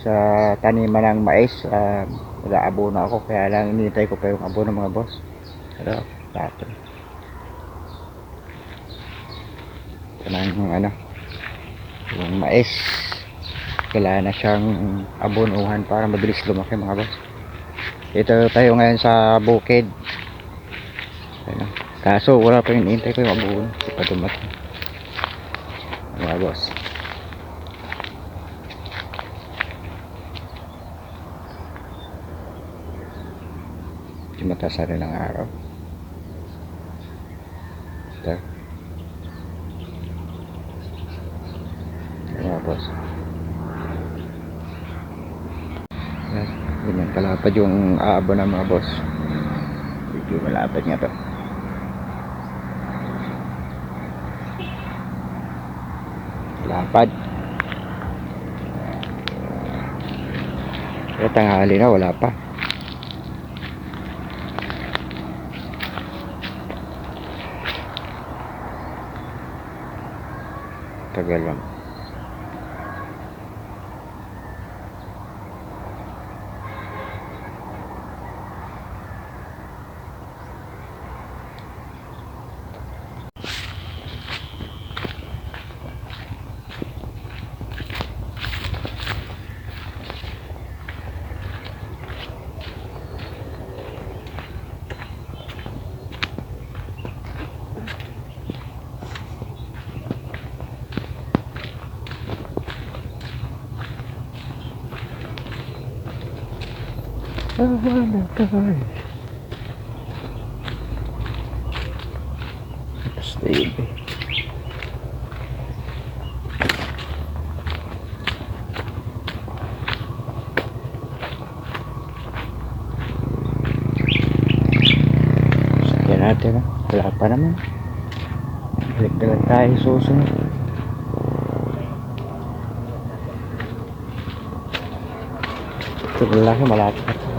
sa taniman ng mais. Mag-aabono ako, kaya lang inintay ko pa yung abono mga boss. Pero dapat ito na yung yung mais, kailangan na siyang abonuhan para mabilis lumaki mga boss. Ito tayo ngayon sa bukid. Kaso wala pa yung inintay ko yung abono, hindi pa dumating mga boss. Mataas na rin ang araw. Ito mga boss, ganyan kalapad yung aabo ng mga boss. Medyo malapad nga to. Lapad. Pero tanghali na, wala pa. Tagal lang. Wala guys. Stay. Sakyan natin, wala pa naman. Balik tayo susunod. Ito lalaki malapit.